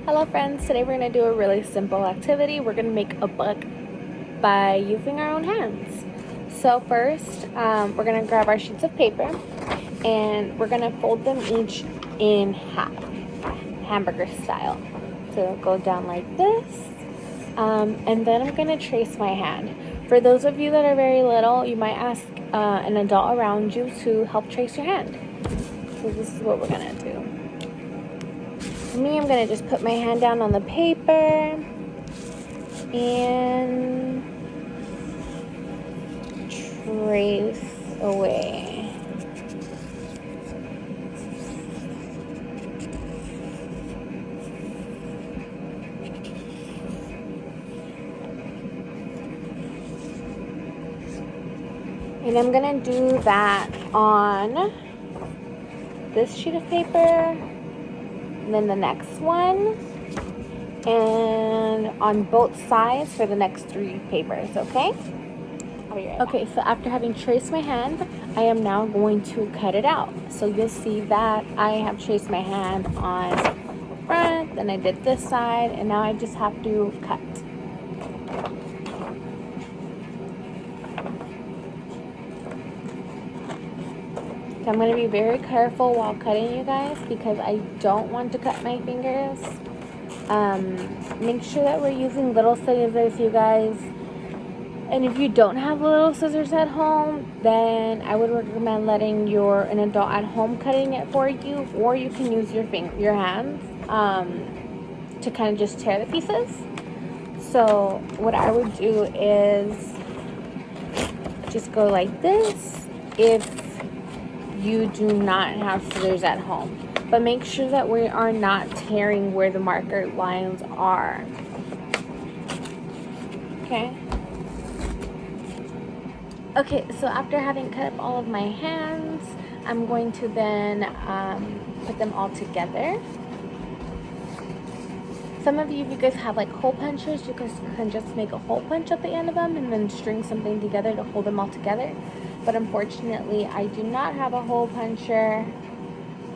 Hello friends, today we're going to do a really simple activity. We're going to make a book by using our own hands. So first, we're going to grab our sheets of paper and we're going to fold them each in half, hamburger style. So go down like this, and then I'm going to trace my hand. For those of you that are very little, you might ask an adult around you to help trace your hand. So this is what we're going to do. For me, I'm going to just put my hand down on the paper and trace away. And I'm going to do that on this sheet of paper, and then the next one, and on both sides for the next 3 papers, okay? I'll be right back. Okay, so after having traced my hand, I am now going to cut it out. So you'll see that I have traced my hand on the front, then I did this side, and now I just have to cut. So I'm going to be very careful while cutting, you guys, because I don't want to cut my fingers. Make sure that we're using little scissors, you guys. And if you don't have little scissors at home, then I would recommend letting an adult at home cutting it for you, or you can use your hands to kind of just tear the pieces. So what I would do is just go like this if you do not have scissors at home. But make sure that we are not tearing where the marker lines are. Okay? Okay, so after having cut up all of my hands, I'm going to then put them all together. Some of you, if you guys have like hole punchers, you guys can just make a hole punch at the end of them and then string something together to hold them all together. But unfortunately, I do not have a hole puncher.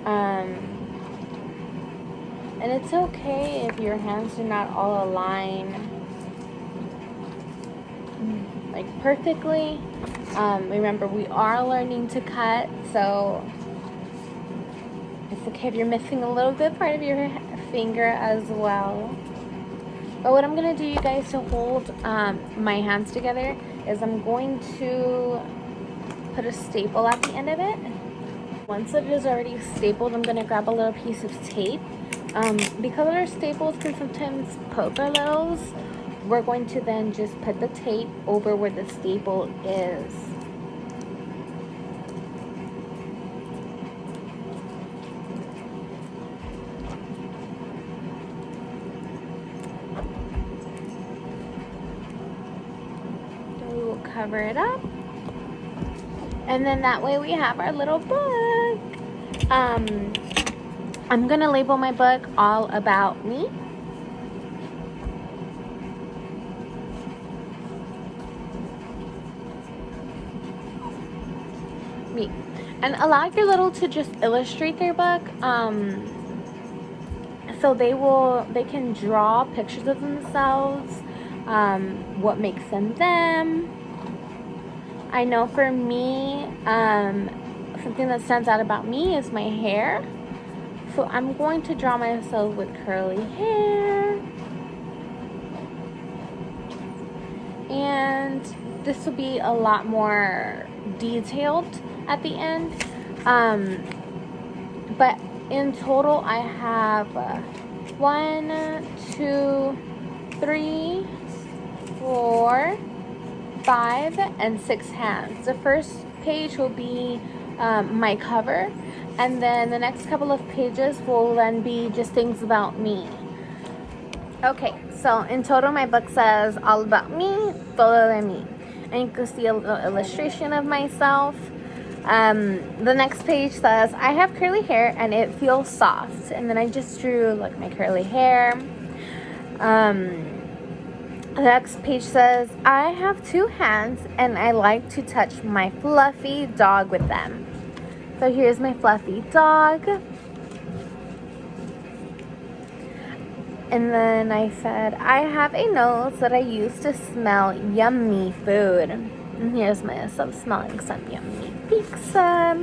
And it's okay if your hands do not all align like perfectly. Remember, we are learning to cut, so it's okay if you're missing a little bit part of your finger as well. But what I'm gonna do, you guys, to hold my hands together is I'm going to put a staple at the end of it. Once it is already stapled, I'm gonna grab a little piece of tape. Because our staples can sometimes poke our littles, we're going to then just put the tape over where the staple is. Then we will cover it up. And then that way we have our little book. I'm going to label my book All About Me. Me. And allow your little to just illustrate their book. So they can draw pictures of themselves, what makes them them. I know for me, something that stands out about me is my hair. So I'm going to draw myself with curly hair. And this will be a lot more detailed at the end. But in total, I have 1, 2, 3, 4, 5, and 6 hands. The first page will be my cover, and then the next couple of pages will then be just things about me. Okay, so in total my book says All About Me, Todo de mí. And you can see a little illustration of myself. The next page says I have curly hair and it feels soft, and then I just drew like my curly hair. The next page says I have 2 hands and I like to touch my fluffy dog with them. So here's my fluffy dog. And then I said, I have a nose that I use to smell yummy food. And here's myself smelling some yummy pizza.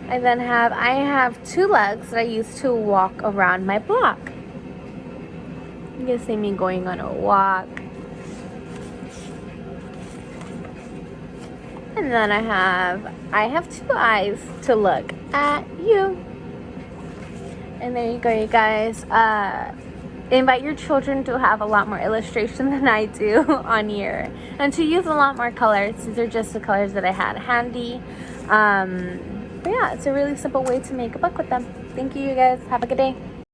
I have 2 legs that I use to walk around my block. You can see me going on a walk. And then I have 2 eyes to look at you. And there you go, you guys. Invite your children to have a lot more illustration than I do on here, and to use a lot more colors. These are just the colors that I had handy. But yeah, it's a really simple way to make a book with them. Thank you, you guys. Have a good day.